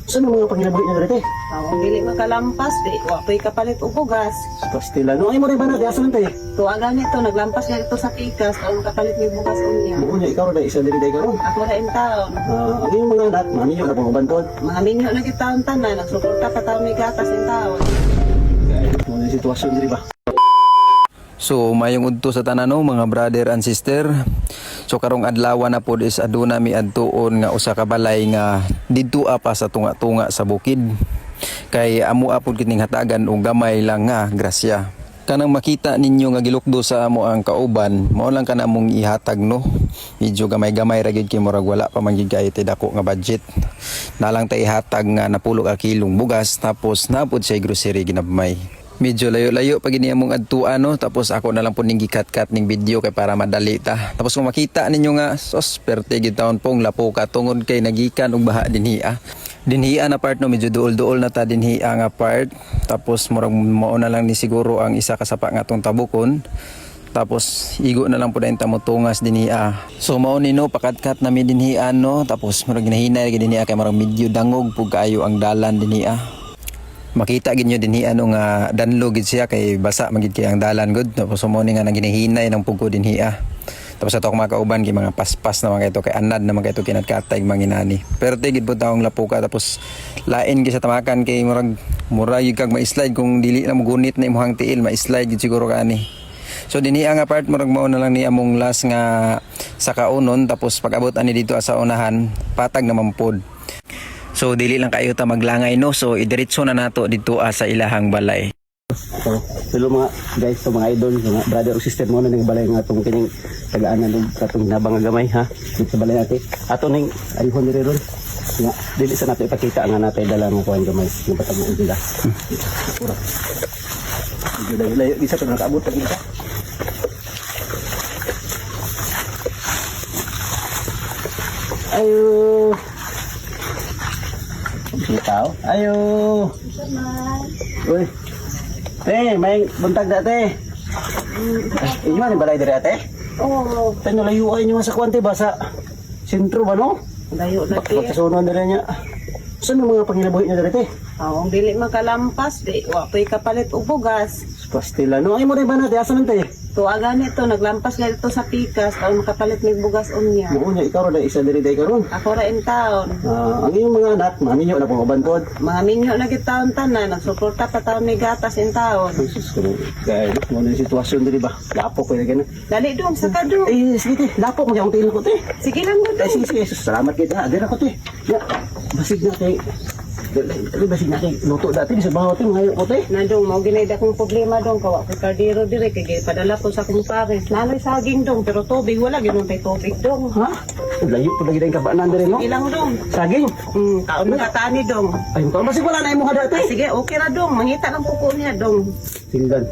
Saan ang mga panginabuhi niya dito? Ang dili makalampas, di wapoy kapalit og bugas. Sa pastila. No, ay mo rin ba na? Di asan tayo? Tuwagan nito, naglampas nga ito sa pikas, ang kapalit ni bugas unya. Buo niya, ikaw rin isa din tayo karon. Ako ra in taon. Ang iyong mga anak, mami niyo na pumabantod. Mga minyo na kita tanan, nagsuporta pa taon may gatas in taon. Kaya, ano yung sitwasyon diri ba? So mayong udto sa tanan no, mga brother and sister. So karong adlaw na pod is aduna mi adtuon nga usa ka balay nga didto pa sa tunga-tunga sa bukid. Kay amo apod kining hatagan og gamay lang nga grasya. Kanang makita ninyo nga gilukdo sa amo ang kauban, mao lang kana mong ihatag no. Medyo gamay-gamay ra gyud kay murag wala pa man gyud kay dako nga budget. Nalang ta ihatag nga napulo ka kilong bugas tapos napod sa grocery ginabmay. Medyo layo-layo pag ini among adtuan no, tapos ako na lang po ning gikat-kat ning video kay para madali ta. Tapos kung makita ninyo nga sos perte gid taon pong lapo ka tungod kay nagikan og baha dinhiya. Dinhiya na part no, medyo duol-duol na ta dinhiya nga part. Tapos murag mao na lang ni siguro ang isa ka sapa nga tong tabukon. Tapos igo na lang po dayon ta mo tungas dinhiya. So mao ni no pakatkat na mi dinhiya no, tapos murag ginahinay gid dinhiya kay murag medyo dangog pug kaayo ang dalan dinhiya. Makita gid nyo dinhi ano nga danlo gid siya kay basa magid kay ang dalan gud, tapos mo ni nga nang ginahinay ng pugo dinhi Tapos ato mga kauban kay mga paspas naman kay to kay anad naman kay to kinadkatay manginani. Pero tigid po taong lapuka tapos lain gid sa tamakan kay murag kag ma-slide kung dili na mo gunit na imong tiil ma-slide gid siguro kani. So dinhi nga part murag mao na lang ni among last nga sa kaunon, tapos pag abot ani dito sa unahan patag naman pod. So dili lang kayo ta maglangay no, so idiretso na nato dito sa ilahang balay. So, hello mga guys, so mga idol, mga brother o sister mo na ng balay nga itong kining tagaan na itong nabang gamay ha, dito sa balay natin. Ato ning ayuhon nire ron. Nga, dili sa nato ipakita nga natin dala ng kuhan gamay. Yung patamuin nila. Layo, isa ito nakaabot pag isa. Ayo. Tao. Ayo. Uy. Te, may buntag na te. Inyo ni balay diri ate? Oo, Tanyo layo ay nyo sa kwante ba sa sentro ba no? layo na ti. Pagkasunon na niya. Saan ang mga panginabuhi niya diri te? Ang dili makalampas, di wapoy kapalit og bugas. Pastila no. Ay mo rin ba na te? Asan tayo? Tuwagan nito, naglampas nga ito sa pikas, taon makapalit ni bugas unya. Buo niya ikaw rin isa diri tayo karon. Ako ra in taon. Ang iyong mga anak, mami niyo na pumabantod. Mga minyo na kita tanan, nagsuporta pa taon may gatas in taon. Jesus ko. Kaya mo na yung sitwasyon diri ba? Lapo ko yung gano'n. Dali dong, saka dong. Eh, sige te. Lapo mo yung tingin ko te. Sige lang mo Eh, dong. sige. Salamat kita. Adira ko te. Ya, basig na te. Basig na te. Luto dati sa bahaw te. Ngayon ko te. Na dong, mau ginay akong problema dong, kawa ko kardiro dire, kaya padala ko sa akong pares. Nalay saging dong, pero tubig, wala, ginong tay tubig dong. Ha? Layo po lagi tayong kabaanan diri no? Ilang dong. Saging. Kaon nakatani dong. Ayun ka. Basig wala na yung mukha dati. Sige, okay ra dong, mangita ng puko niya dong. Tinggan.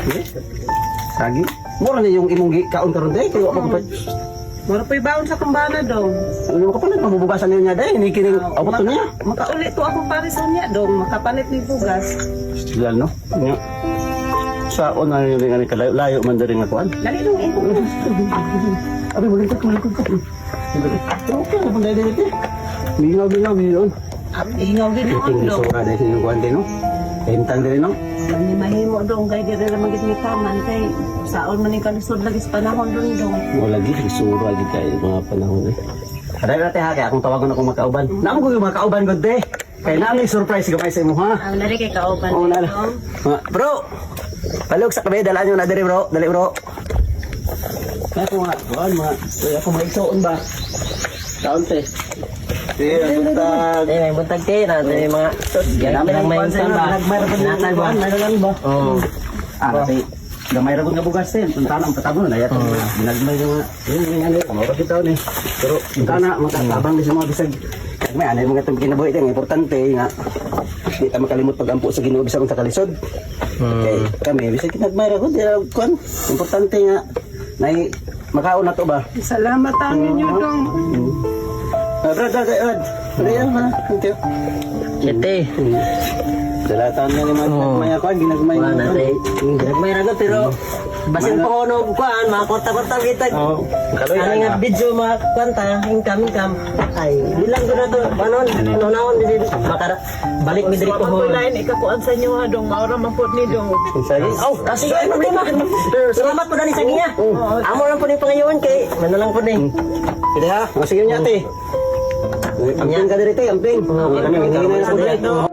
Eh? Saging. Mura na yung imong kaon karon day. Kaya ako pa. Mara pa'y baon sa kumbana dong. Ano ka pala mabubugasan niya day. Ini kining abot to niya. Makaulit to akong pares niya dong, makapalit ni bugas. Stilan no? Nga. Sa ona niyo rin layo man diri nga kuan. Dali dong, ito. Abi mulingkot ka. Okay, na pun dali dito. Mingaw mingaw. Ingaw din mo Tingin dong. so kada sino kuan din no. Hintang diri no. Mani mahimo dong, kay dire ra magit ni taman, kay saon man ni kalisod lagi sa panahon dong. Mo lagi isuro lagi kay mga panahon eh. Kada natin ha kay akong tawagon akong makauban. Naamo ko yung makauban gud de. Kay naami surprise gamay sa imo ha. Ang lari kay kauban. Oo na. Bro. Palog sa kabe dala nyo na diri bro. Dali bro. Kaya ko nga, kuan mga, ako maigsoon ba? Taon te. Ang buntag. May buntag kayo na may mga Namin may kuan sa inyo, nagmayroon pa Natay nyo ba? kuan, mayroon ba? Oo. Kasi, gamay ra gud nga bugas din. Punta na ang patabon na yato. Ginagmay nga. Yun ano, kamao kita ni. Pero punta na makatabang di sa mga bisag. May anay mga itong kinabuhi din, importante nga. Di ta makalimot pagampo sa Ginoo bisag sa kalisod. Okay, kami bisag kinagmay ra gud kuan. Importante nga nay makaon na to ba? Salamat ang inyo dong. Brad, Ayan ha. Thank you. Kete. Dalatan na ni mga kuan ginagmay. Wala na rin. Nagmay ragot pero Basin po ko nung kuhan, mga kwarta-kwarta kita. Oo. Kaloy Ano nga video, mga kwanta, income. Ay, bilang ko na to, ano, naon, balik mi diri ko ho. Lain ikakuan sa inyo ha dong maura man pud ni dong. Sige. Oh, sige, ay problema. Salamat po dani sa ginya. Amo lang po ni pangayon kay, manalang po ni. Sige ha. O sige niya ate. Amping ka diri te, amping. Kami hindi na sa